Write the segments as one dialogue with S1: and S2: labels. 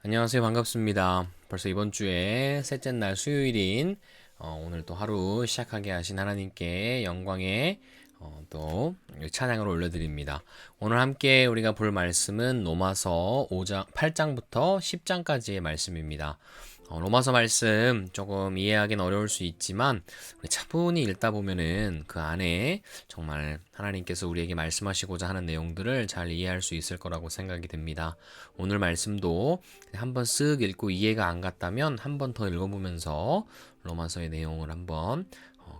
S1: 안녕하세요. 반갑습니다. 벌써 이번 주에 셋째 날 수요일인 오늘 또 하루 시작하게 하신 하나님께 영광의 또 찬양을 올려드립니다. 오늘 함께 우리가 볼 말씀은 로마서 5장, 8장부터 10장까지의 말씀입니다. 로마서 말씀 조금 이해하기는 어려울 수 있지만 우리 차분히 읽다 보면은 그 안에 정말 하나님께서 우리에게 말씀하시고자 하는 내용들을 잘 이해할 수 있을 거라고 생각이 됩니다. 오늘 말씀도 한번 쓱 읽고 이해가 안 갔다면 한 번 더 읽어보면서 로마서의 내용을 한번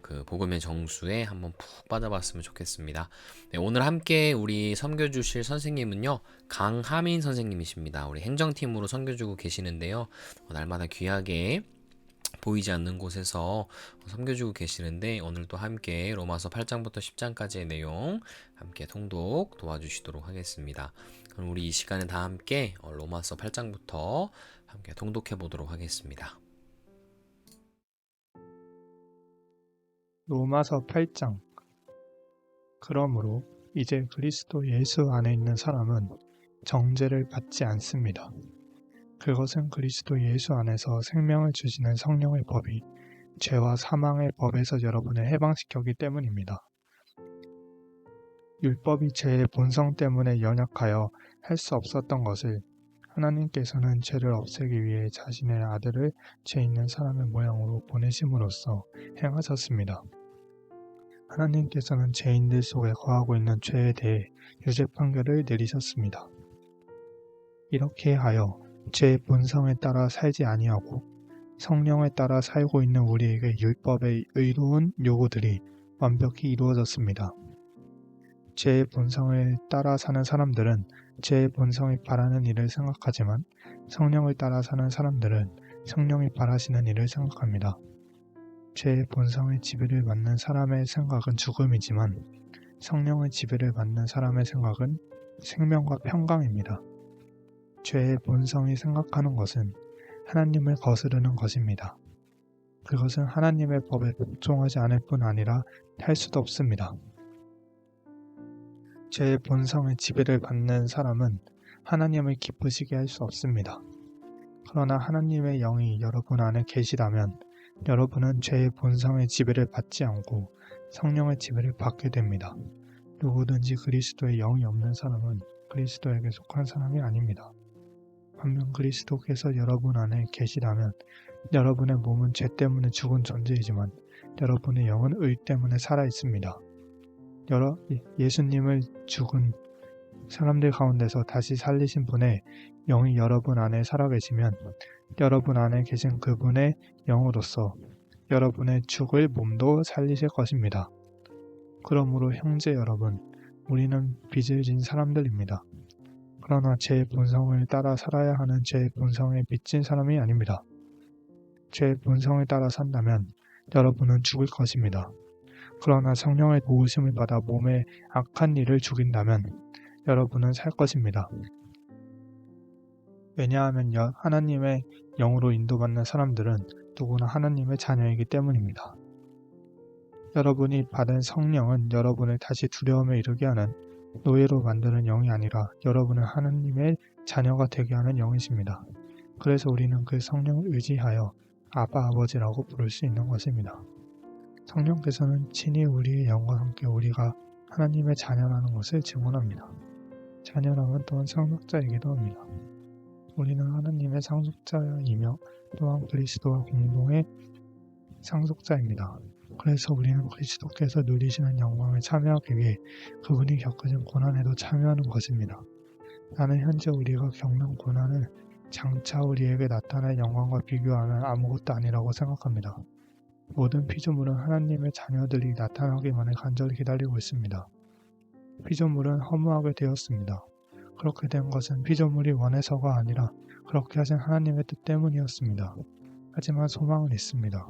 S1: 그 복음의 정수에 한번 푹 빠져봤으면 좋겠습니다. 네, 오늘 함께 우리 섬겨주실 선생님은요, 강하민 선생님이십니다. 우리 행정팀으로 섬겨주고 계시는데요, 날마다 귀하게 보이지 않는 곳에서 섬겨주고 계시는데 오늘도 함께 로마서 8장부터 10장까지의 내용 함께 통독 도와주시도록 하겠습니다. 그럼 우리 이 시간에 다 함께 로마서 8장부터 함께 통독해 보도록 하겠습니다.
S2: 로마서 8장. 그러므로 이제 그리스도 예수 안에 있는 사람은 정죄를 받지 않습니다. 그것은 그리스도 예수 안에서 생명을 주시는 성령의 법이 죄와 사망의 법에서 여러분을 해방시켰기 때문입니다. 율법이 죄의 본성 때문에 연약하여 할 수 없었던 것을 하나님께서는 죄를 없애기 위해 자신의 아들을 죄 있는 사람의 모양으로 보내심으로써 행하셨습니다. 하나님께서는 죄인들 속에 거하고 있는 죄에 대해 유죄 판결을 내리셨습니다. 이렇게 하여 죄의 본성에 따라 살지 아니하고 성령에 따라 살고 있는 우리에게 율법의 의로운 요구들이 완벽히 이루어졌습니다. 죄의 본성을 따라 사는 사람들은 죄의 본성이 바라는 일을 생각하지만 성령을 따라 사는 사람들은 성령이 바라시는 일을 생각합니다. 죄의 본성의 지배를 받는 사람의 생각은 죽음이지만 성령의 지배를 받는 사람의 생각은 생명과 평강입니다. 죄의 본성이 생각하는 것은 하나님을 거스르는 것입니다. 그것은 하나님의 법에 복종하지 않을 뿐 아니라 할 수도 없습니다. 죄의 본성의 지배를 받는 사람은 하나님을 기쁘시게 할 수 없습니다. 그러나 하나님의 영이 여러분 안에 계시다면 여러분은 죄의 본성의 지배를 받지 않고 성령의 지배를 받게 됩니다. 누구든지 그리스도의 영이 없는 사람은 그리스도에게 속한 사람이 아닙니다. 반면 그리스도께서 여러분 안에 계시다면 여러분의 몸은 죄 때문에 죽은 존재이지만 여러분의 영은 의 때문에 살아 있습니다. 예수님을 죽은 사람들 가운데서 다시 살리신 분의 영이 여러분 안에 살아계시면 여러분 안에 계신 그분의 영으로서 여러분의 죽을 몸도 살리실 것입니다. 그러므로 형제 여러분, 우리는 빚을 진 사람들입니다. 그러나 죄의 본성을 따라 살아야 하는 죄의 본성에 빚진 사람이 아닙니다. 죄의 본성을 따라 산다면 여러분은 죽을 것입니다. 그러나 성령의 도우심을 받아 몸의 악한 일을 죽인다면 여러분은 살 것입니다. 왜냐하면 하나님의 영으로 인도받는 사람들은 누구나 하나님의 자녀이기 때문입니다. 여러분이 받은 성령은 여러분을 다시 두려움에 이르게 하는 노예로 만드는 영이 아니라 여러분을 하나님의 자녀가 되게 하는 영이십니다. 그래서 우리는 그 성령을 의지하여 아바 아버지라고 부를 수 있는 것입니다. 성령께서는 친히 우리의 영과 함께 우리가 하나님의 자녀라는 것을 증언합니다. 자녀라면 또한 상속자이기도 합니다. 우리는 하나님의 상속자이며 또한 그리스도와 공동의 상속자입니다. 그래서 우리는 그리스도께서 누리시는 영광에 참여하기 위해 그분이 겪으신 고난에도 참여하는 것입니다. 나는 현재 우리가 겪는 고난을 장차 우리에게 나타날 영광과 비교하면 아무것도 아니라고 생각합니다. 모든 피조물은 하나님의 자녀들이 나타나기만을 간절히 기다리고 있습니다. 피조물은 허무하게 되었습니다. 그렇게 된 것은 피조물이 원해서가 아니라 그렇게 하신 하나님의 뜻 때문이었습니다. 하지만 소망은 있습니다.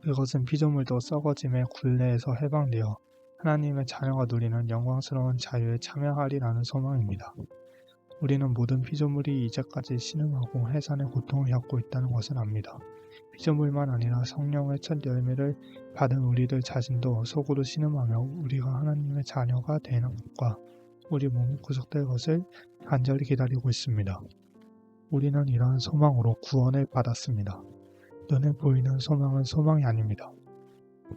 S2: 그것은 피조물도 썩어짐의 굴레에서 해방되어 하나님의 자녀가 누리는 영광스러운 자유에 참여하리라는 소망입니다. 우리는 모든 피조물이 이제까지 신음하고 해산의 고통을 겪고 있다는 것을 압니다. 피조물만 아니라 성령의 첫 열매를 받은 우리들 자신도 속으로 신음하며 우리가 하나님의 자녀가 되는 것과 우리 몸이 구속될 것을 간절히 기다리고 있습니다. 우리는 이러한 소망으로 구원을 받았습니다. 눈에 보이는 소망은 소망이 아닙니다.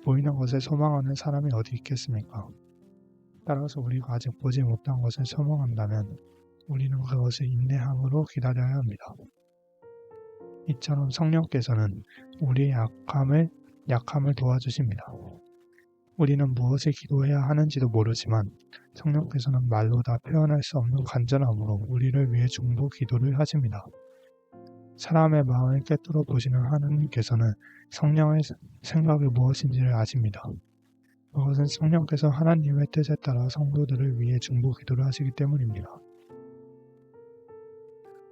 S2: 보이는 것에 소망하는 사람이 어디 있겠습니까? 따라서 우리가 아직 보지 못한 것을 소망한다면 우리는 그것을 인내함으로 기다려야 합니다. 이처럼 성령께서는 우리의 약함을 도와주십니다. 우리는 무엇을 기도해야 하는지도 모르지만 성령께서는 말로 다 표현할 수 없는 간절함으로 우리를 위해 중보 기도를 하십니다. 사람의 마음을 꿰뚫어 보시는 하나님께서는 성령의 생각이 무엇인지를 아십니다. 그것은 성령께서 하나님의 뜻에 따라 성도들을 위해 중보 기도를 하시기 때문입니다.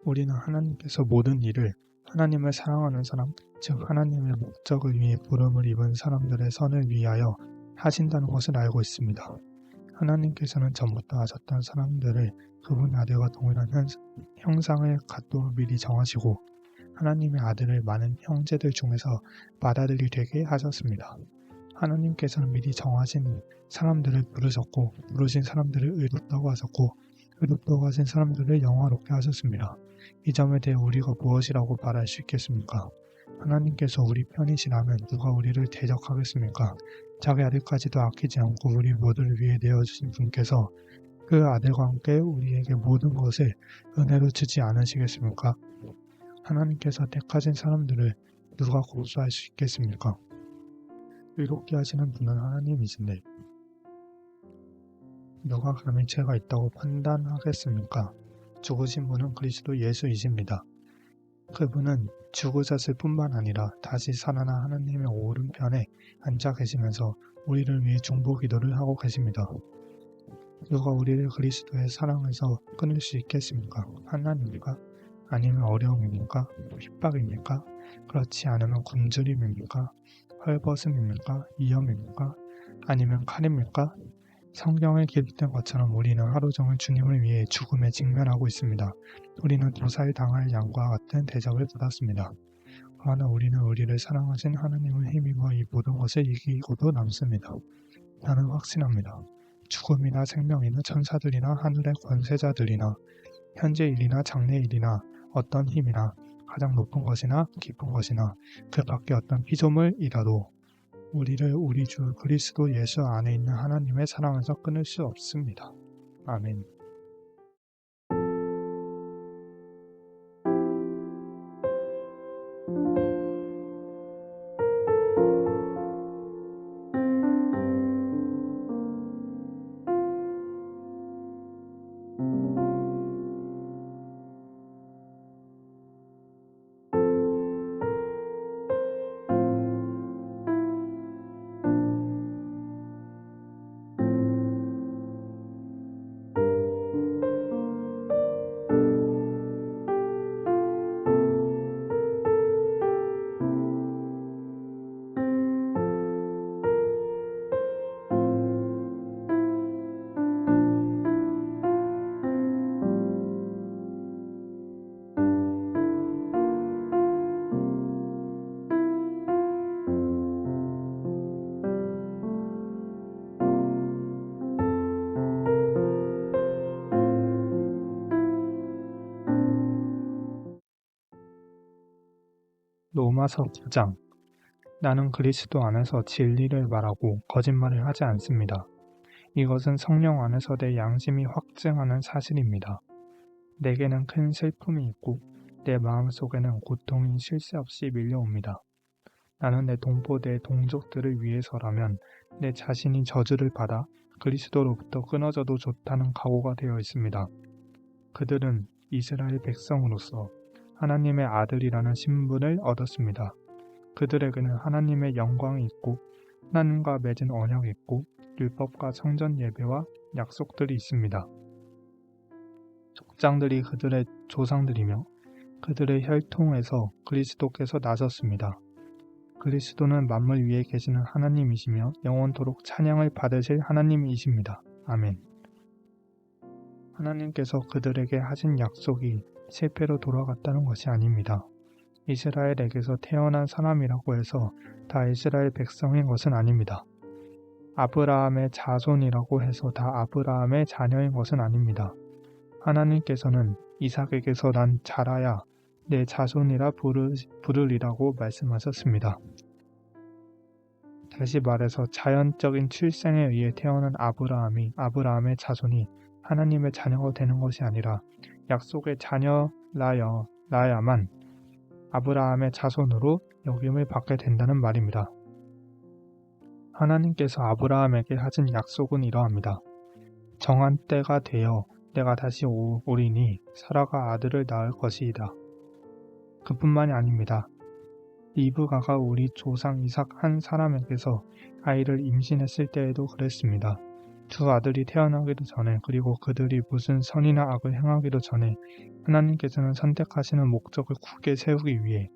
S2: 우리는 하나님께서 모든 일을 하나님을 사랑하는 사람, 즉 하나님의 목적을 위해 부름을 입은 사람들의 선을 위하여 하신다는 것을 알고 있습니다. 하나님께서는 전부터 하셨던 사람들을 그분의 아들과 동일한 형상을 갖도록 미리 정하시고 하나님의 아들을 많은 형제들 중에서 맏아들이 되게 하셨습니다. 하나님께서는 미리 정하신 사람들을 부르셨고 부르신 사람들을 의롭다고 하셨고 의롭다고 하신 사람들을 영화롭게 하셨습니다. 이 점에 대해 우리가 무엇이라고 말할 수 있겠습니까? 하나님께서 우리 편이시라면 누가 우리를 대적하겠습니까? 자기 아들까지도 아끼지 않고 우리 모두를 위해 내어주신 분께서 그 아들과 함께 우리에게 모든 것을 은혜로 주지 않으시겠습니까? 하나님께서 택하신 사람들을 누가 고소할 수 있겠습니까? 의롭게 하시는 분은 하나님이신데 누가 감히 죄가 있다고 판단하겠습니까? 죽으신 분은 그리스도 예수이십니다. 그분은 죽으셨을 뿐만 아니라 다시 살아나 하나님의 오른편에 앉아 계시면서 우리를 위해 중보 기도를 하고 계십니다. 누가 우리를 그리스도의 사랑에서 끊을 수 있겠습니까? 하나님입니까? 아니면 어려움입니까? 핍박입니까? 그렇지 않으면 굶주림입니까? 헐벗음입니까? 위험입니까? 아니면 칼입니까? 성경에 기록된 것처럼 우리는 하루 종일 주님을 위해 죽음에 직면하고 있습니다. 우리는 도살 당할 양과 같은 대접을 받았습니다. 그러나 우리는 우리를 사랑하신 하나님을 힘입어 이 모든 것을 이기고도 남습니다. 나는 확신합니다. 죽음이나 생명이나 천사들이나 하늘의 권세자들이나 현재 일이나 장래 일이나 어떤 힘이나 가장 높은 것이나 깊은 것이나 그 밖에 어떤 피조물이라도 우리를 우리 주 그리스도 예수 안에 있는 하나님의 사랑에서 끊을 수 없습니다. 아멘. 로마서 9장. 나는 그리스도 안에서 진리를 말하고 거짓말을 하지 않습니다. 이것은 성령 안에서 내 양심이 확증하는 사실입니다. 내게는 큰 슬픔이 있고 내 마음속에는 고통이 쉴 새 없이 밀려옵니다. 나는 내 동포대 동족들을 위해서라면 내 자신이 저주를 받아 그리스도로부터 끊어져도 좋다는 각오가 되어 있습니다. 그들은 이스라엘 백성으로서 하나님의 아들이라는 신분을 얻었습니다. 그들에게는 하나님의 영광이 있고 하나님과 맺은 언약이 있고 율법과 성전 예배와 약속들이 있습니다. 족장들이 그들의 조상들이며 그들의 혈통에서 그리스도께서 나섰습니다. 그리스도는 만물 위에 계시는 하나님이시며 영원토록 찬양을 받으실 하나님이십니다. 아멘. 하나님께서 그들에게 하신 약속이 실패로 돌아갔다는 것이 아닙니다. 이스라엘에게서 태어난 사람이라고 해서 다 이스라엘 백성인 것은 아닙니다. 아브라함의 자손이라고 해서 다 아브라함의 자녀인 것은 아닙니다. 하나님께서는 이삭에게서 난 자라야 내 자손이라 부르리라고 말씀하셨습니다. 다시 말해서 자연적인 출생에 의해 태어난 아브라함의 자손이 하나님의 자녀가 되는 것이 아니라 약속의 자녀라야만 아브라함의 자손으로 여김을 받게 된다는 말입니다. 하나님께서 아브라함에게 하신 약속은 이러합니다. 정한 때가 되어 내가 다시 오리니 사라가 아들을 낳을 것이다. 그뿐만이 아닙니다. 리브가가 우리 조상 이삭 한 사람에게서 아이를 임신했을 때에도 그랬습니다. 두 아들이 태어나기도 전에 그리고 그들이 무슨 선이나 악을 행하기도 전에 하나님께서는 선택하시는 목적을 굳게 세우기 위해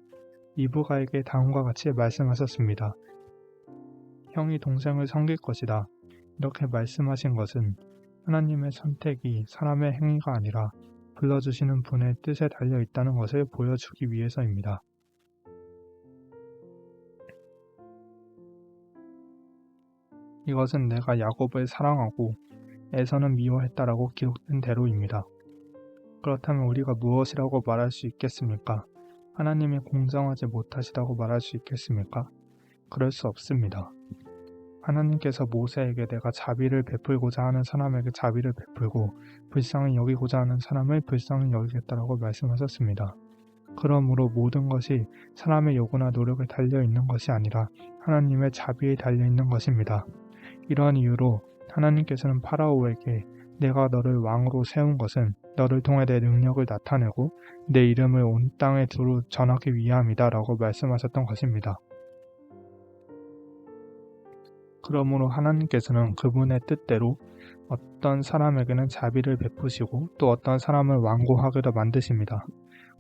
S2: 리브가에게 다음과 같이 말씀하셨습니다. 형이 동생을 섬길 것이다. 이렇게 말씀하신 것은 하나님의 선택이 사람의 행위가 아니라 불러주시는 분의 뜻에 달려 있다는 것을 보여주기 위해서입니다. 이것은 내가 야곱을 사랑하고 에서는 미워했다라고 기록된 대로입니다. 그렇다면 우리가 무엇이라고 말할 수 있겠습니까? 하나님이 공정하지 못하시다고 말할 수 있겠습니까? 그럴 수 없습니다. 하나님께서 모세에게 내가 자비를 베풀고자 하는 사람에게 자비를 베풀고 불쌍히 여기고자 하는 사람을 불쌍히 여기겠다라고 말씀하셨습니다. 그러므로 모든 것이 사람의 요구나 노력에 달려 있는 것이 아니라 하나님의 자비에 달려 있는 것입니다. 이러한 이유로 하나님께서는 파라오에게 내가 너를 왕으로 세운 것은 너를 통해 내 능력을 나타내고 내 이름을 온 땅에 두루 전하기 위함이다 라고 말씀하셨던 것입니다. 그러므로 하나님께서는 그분의 뜻대로 어떤 사람에게는 자비를 베푸시고 또 어떤 사람을 완고하게도 만드십니다.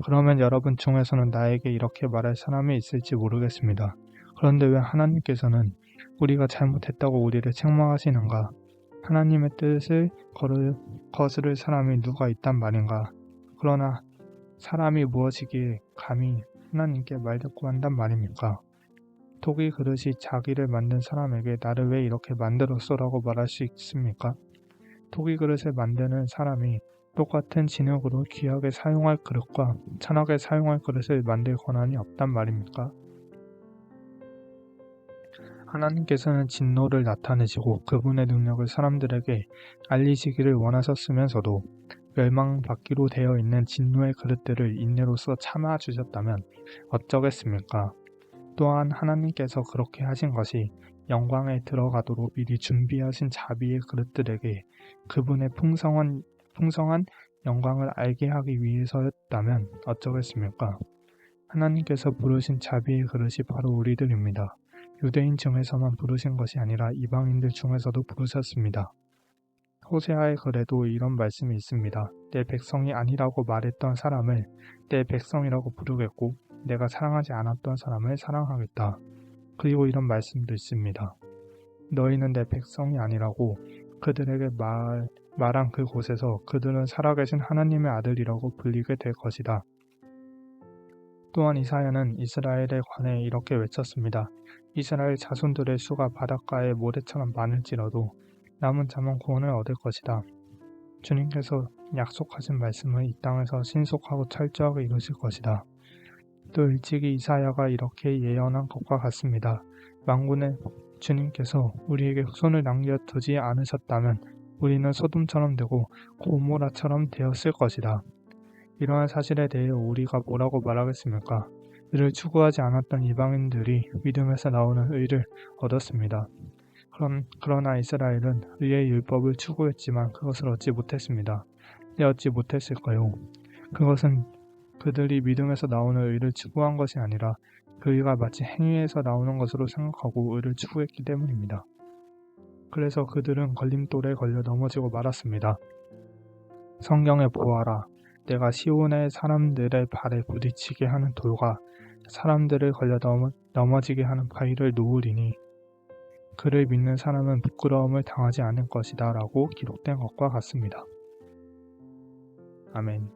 S2: 그러면 여러분 중에서는 나에게 이렇게 말할 사람이 있을지 모르겠습니다. 그런데 왜 하나님께서는 우리가 잘못했다고 우리를 책망하시는가? 하나님의 뜻을 거스를 사람이 누가 있단 말인가? 그러나 사람이 무엇이기에 감히 하나님께 말대꾸한단 말입니까? 토기 그릇이 자기를 만든 사람에게 나를 왜 이렇게 만들었소라고 말할 수 있습니까? 토기 그릇을 만드는 사람이 똑같은 진흙으로 귀하게 사용할 그릇과 천하게 사용할 그릇을 만들 권한이 없단 말입니까? 하나님께서는 진노를 나타내시고 그분의 능력을 사람들에게 알리시기를 원하셨으면서도 멸망받기로 되어 있는 진노의 그릇들을 인내로써 참아주셨다면 어쩌겠습니까? 또한 하나님께서 그렇게 하신 것이 영광에 들어가도록 미리 준비하신 자비의 그릇들에게 그분의 풍성한 영광을 알게 하기 위해서였다면 어쩌겠습니까? 하나님께서 부르신 자비의 그릇이 바로 우리들입니다. 유대인 중에서만 부르신 것이 아니라 이방인들 중에서도 부르셨습니다. 호세아의 글에도 이런 말씀이 있습니다. 내 백성이 아니라고 말했던 사람을 내 백성이라고 부르겠고 내가 사랑하지 않았던 사람을 사랑하겠다. 그리고 이런 말씀도 있습니다. 너희는 내 백성이 아니라고 그들에게 말한 그곳에서 그들은 살아계신 하나님의 아들이라고 불리게 될 것이다. 또한 이사야는 이스라엘에 관해 이렇게 외쳤습니다. 이스라엘 자손들의 수가 바닷가의 모래처럼 많을지라도 남은 자만 구원을 얻을 것이다. 주님께서 약속하신 말씀을 이 땅에서 신속하고 철저하게 이루실 것이다. 또 일찍이 이사야가 이렇게 예언한 것과 같습니다. 만군의 주님께서 우리에게 손을 남겨두지 않으셨다면 우리는 소돔처럼 되고 고모라처럼 되었을 것이다. 이러한 사실에 대해 우리가 뭐라고 말하겠습니까? 이를 추구하지 않았던 이방인들이 믿음에서 나오는 의를 얻었습니다. 그러나 이스라엘은 의의 율법을 추구했지만 그것을 얻지 못했습니다. 왜 얻지 못했을까요? 그것은 그들이 믿음에서 나오는 의를 추구한 것이 아니라 그 의가 마치 행위에서 나오는 것으로 생각하고 의를 추구했기 때문입니다. 그래서 그들은 걸림돌에 걸려 넘어지고 말았습니다. 성경에 보아라. 내가 시온의 사람들의 발에 부딪히게 하는 돌과 사람들을 걸려 넘어지게 하는 바위를 놓으리니 그를 믿는 사람은 부끄러움을 당하지 않을 것이다 라고 기록된 것과 같습니다. 아멘.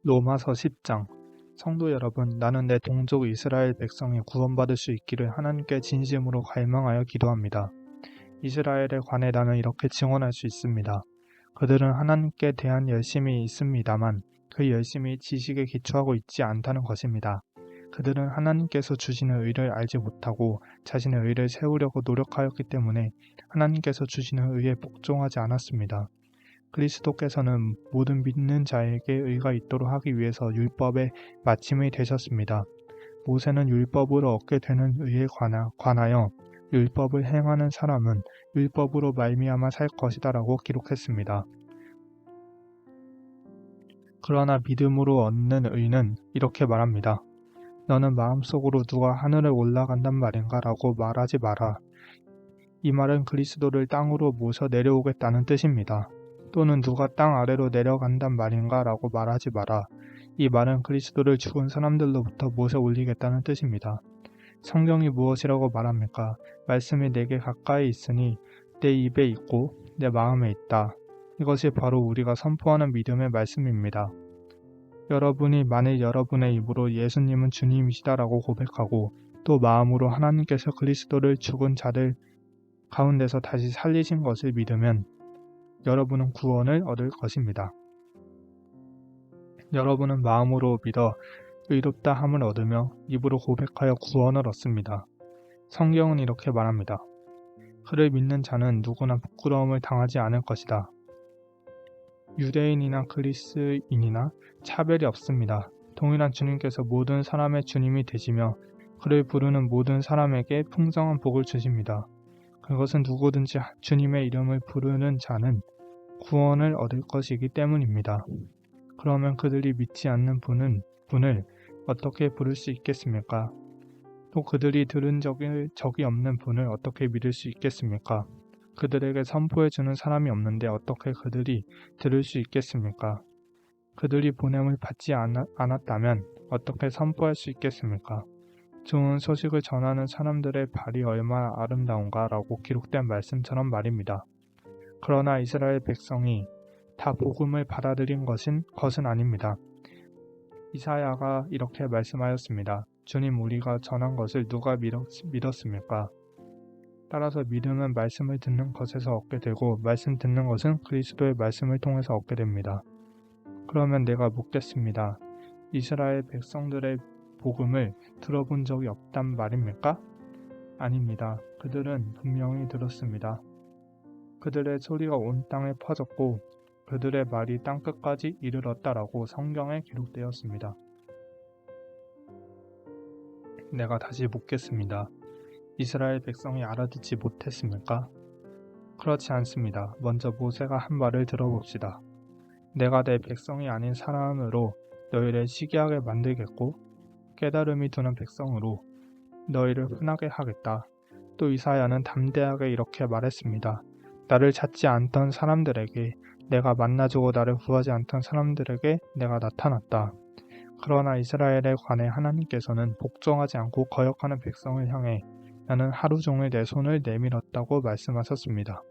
S2: 로마서 10장. 성도 여러분, 나는 내 동족 이스라엘 백성이 구원받을 수 있기를 하나님께 진심으로 갈망하여 기도합니다. 이스라엘에 관해 나는 이렇게 증언할 수 있습니다. 그들은 하나님께 대한 열심이 있습니다만 그 열심이 지식에 기초하고 있지 않다는 것입니다. 그들은 하나님께서 주시는 의를 알지 못하고 자신의 의를 세우려고 노력하였기 때문에 하나님께서 주시는 의에 복종하지 않았습니다. 그리스도께서는 모든 믿는 자에게 의가 있도록 하기 위해서 율법의 마침이 되셨습니다. 모세는 율법으로 얻게 되는 의에 관하여 율법을 행하는 사람은 율법으로 말미암아 살 것이다라고 기록했습니다. 그러나 믿음으로 얻는 의는 이렇게 말합니다. 너는 마음속으로 누가 하늘에 올라간단 말인가 라고 말하지 마라. 이 말은 그리스도를 땅으로 모셔 내려오겠다는 뜻입니다. 또는 누가 땅 아래로 내려간단 말인가 라고 말하지 마라. 이 말은 그리스도를 죽은 사람들로부터 모셔 올리겠다는 뜻입니다. 성경이 무엇이라고 말합니까? 말씀이 내게 가까이 있으니 내 입에 있고 내 마음에 있다. 이것이 바로 우리가 선포하는 믿음의 말씀입니다. 여러분이 만일 여러분의 입으로 예수님은 주님이시다라고 고백하고 또 마음으로 하나님께서 그리스도를 죽은 자들 가운데서 다시 살리신 것을 믿으면 여러분은 구원을 얻을 것입니다. 여러분은 마음으로 믿어 의롭다 함을 얻으며 입으로 고백하여 구원을 얻습니다. 성경은 이렇게 말합니다. 그를 믿는 자는 누구나 부끄러움을 당하지 않을 것이다. 유대인이나 그리스인이나 차별이 없습니다. 동일한 주님께서 모든 사람의 주님이 되시며 그를 부르는 모든 사람에게 풍성한 복을 주십니다. 그것은 누구든지 주님의 이름을 부르는 자는 구원을 얻을 것이기 때문입니다. 그러면 그들이 믿지 않는 분을 어떻게 부를 수 있겠습니까? 또 그들이 들은 적이 없는 분을 어떻게 믿을 수 있겠습니까? 그들에게 선포해 주는 사람이 없는데 어떻게 그들이 들을 수 있겠습니까? 그들이 보냄을 받지 않았다면 어떻게 선포할 수 있겠습니까? 좋은 소식을 전하는 사람들의 발이 얼마나 아름다운가라고 기록된 말씀처럼 말입니다. 그러나 이스라엘 백성이 다 복음을 받아들인 것은 아닙니다. 이사야가 이렇게 말씀하였습니다. 주님, 우리가 전한 것을 누가 믿었습니까? 따라서 믿음은 말씀을 듣는 것에서 얻게 되고 말씀 듣는 것은 그리스도의 말씀을 통해서 얻게 됩니다. 그러면 내가 묻겠습니다. 이스라엘 백성들의 복음을 들어본 적이 없단 말입니까? 아닙니다. 그들은 분명히 들었습니다. 그들의 소리가 온 땅에 퍼졌고 그들의 말이 땅끝까지 이르렀다라고 성경에 기록되었습니다. 내가 다시 묻겠습니다. 이스라엘 백성이 알아듣지 못했습니까? 그렇지 않습니다. 먼저 모세가 한 말을 들어봅시다. 내가 내 백성이 아닌 사람으로 너희를 시기하게 만들겠고 깨달음이 두는 백성으로 너희를 흔하게 하겠다. 또 이사야는 담대하게 이렇게 말했습니다. 나를 찾지 않던 사람들에게 내가 만나주고 나를 구하지 않던 사람들에게 내가 나타났다. 그러나 이스라엘에 관해 하나님께서는 복종하지 않고 거역하는 백성을 향해 나는 하루 종일 내 손을 내밀었다고 말씀하셨습니다.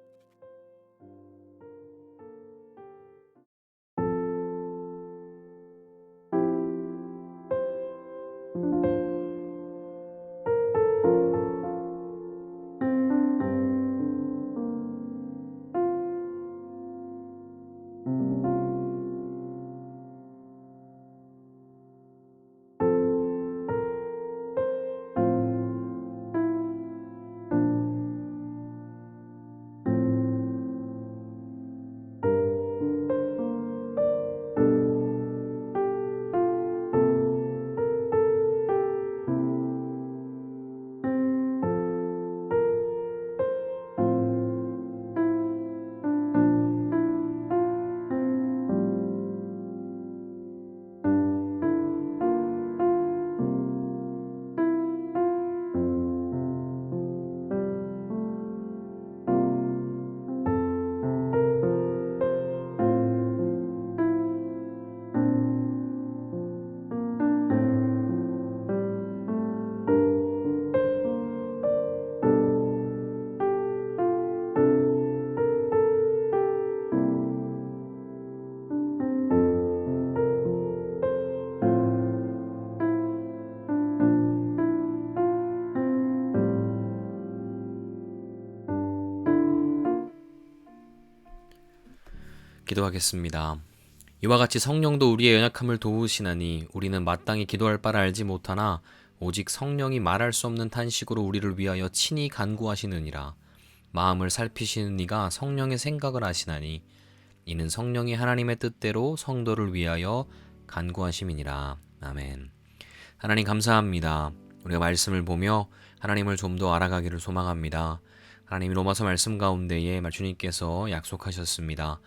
S1: 기도하겠습니다. 이와 같이 성령도 우리의 연약함을 도우시나니 우리는 마땅히 기도할 바를 알지 못하나 오직 성령이 말할 수 없는 탄식으로 우리를 위하여 친히 간구하시느니라. 마음을 살피시는 이가 성령의 생각을 아시나니 이는 성령이 하나님의 뜻대로 성도를 위하여 간구하심이니라. 아멘. 하나님 감사합니다. 우리가 말씀을 보며 하나님을 좀 더 알아가기를 소망합니다. 하나님 로마서 말씀 가운데에 주님께서 약속하셨습니다.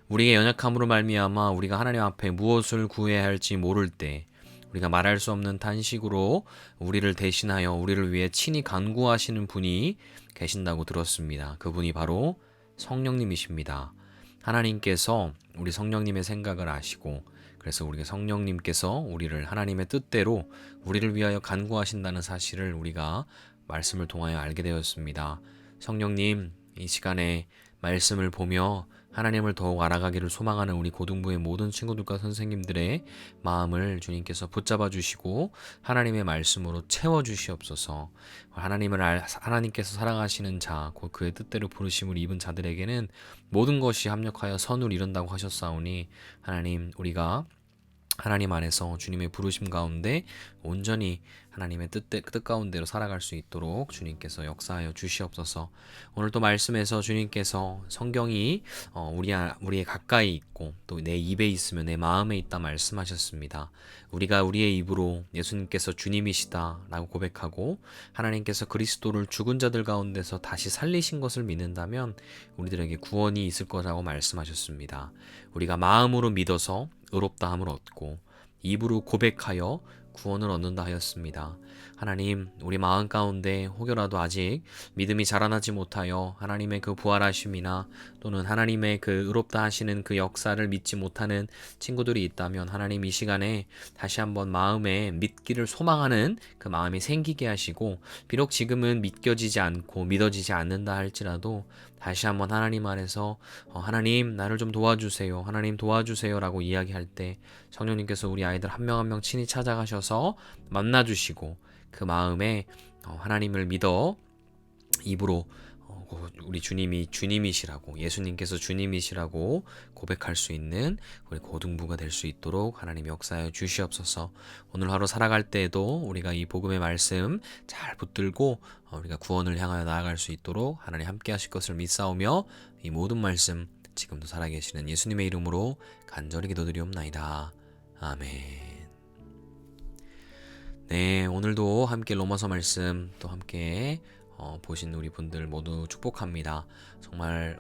S1: 우리의 연약함으로 말미암아 우리가 하나님 앞에 무엇을 구해야 할지 모를 때 우리가 말할 수 없는 탄식으로 우리를 대신하여 우리를 위해 친히 간구하시는 분이 계신다고 들었습니다. 그분이 바로 성령님이십니다. 하나님께서 우리 성령님의 생각을 아시고 그래서 우리가 성령님께서 우리를 하나님의 뜻대로 우리를 위하여 간구하신다는 사실을 우리가 말씀을 통하여 알게 되었습니다. 성령님, 이 시간에 말씀을 보며 하나님을 더욱 알아가기를 소망하는 우리 고등부의 모든 친구들과 선생님들의 마음을 주님께서 붙잡아 주시고 하나님의 말씀으로 채워 주시옵소서. 하나님께서 사랑하시는 자, 곧 그의 뜻대로 부르심을 입은 자들에게는 모든 것이 합력하여 선을 이룬다고 하셨사오니 하나님, 우리가 하나님 안에서 주님의 부르심 가운데 온전히 하나님의 뜻 가운데로 살아갈 수 있도록 주님께서 역사하여 주시옵소서. 오늘 또 말씀에서 주님께서 성경이 우리의 가까이 있고 또 내 입에 있으면 내 마음에 있다 말씀하셨습니다. 우리가 우리의 입으로 예수님께서 주님이시다라고 고백하고 하나님께서 그리스도를 죽은 자들 가운데서 다시 살리신 것을 믿는다면 우리들에게 구원이 있을 거라고 말씀하셨습니다. 우리가 마음으로 믿어서 의롭다함을 얻고 입으로 고백하여 구원을 얻는다 하였습니다. 하나님, 우리 마음 가운데 혹여라도 아직 믿음이 자라나지 못하여 하나님의 그 부활하심이나 또는 하나님의 그 의롭다 하시는 그 역사를 믿지 못하는 친구들이 있다면 하나님 이 시간에 다시 한번 마음에 믿기를 소망하는 그 마음이 생기게 하시고 비록 지금은 믿겨지지 않고 믿어지지 않는다 할지라도 다시 한번 하나님 안에서 하나님 나를 좀 도와주세요. 하나님 도와주세요 라고 이야기할 때 성령님께서 우리 아이들 한 명 한 명 친히 찾아가셔서 만나주시고 그 마음에 하나님을 믿어 입으로 우리 주님이 주님이시라고 예수님께서 주님이시라고 고백할 수 있는 우리 고등부가 될 수 있도록 하나님 역사하여 주시옵소서. 오늘 하루 살아갈 때에도 우리가 이 복음의 말씀 잘 붙들고 우리가 구원을 향하여 나아갈 수 있도록 하나님 함께 하실 것을 믿사오며 이 모든 말씀 지금도 살아계시는 예수님의 이름으로 간절히 기도드리옵나이다. 아멘. 네, 오늘도 함께 로마서 말씀 또 함께 보신 우리 분들 모두 축복합니다. 정말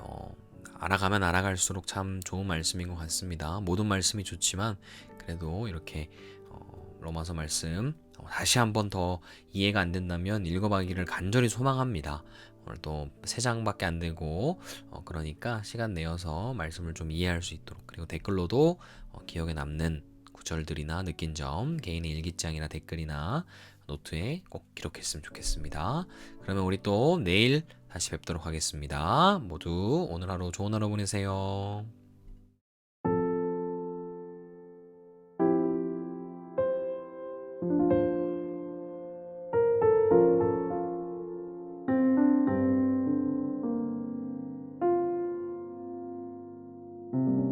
S1: 알아가면 알아갈수록 참 좋은 말씀인 것 같습니다. 모든 말씀이 좋지만 그래도 이렇게 로마서 말씀 다시 한번 더 이해가 안 된다면 읽어보기를 간절히 소망합니다. 오늘 또 3장밖에 안 되고 그러니까 시간 내어서 말씀을 좀 이해할 수 있도록 그리고 댓글로도 기억에 남는 구절들이나 느낀 점 개인의 일기장이나 댓글이나 노트에 꼭 기록했으면 좋겠습니다. 그러면 우리 또 내일 다시 뵙도록 하겠습니다. 모두 오늘 하루 좋은 하루 보내세요.
S2: thank you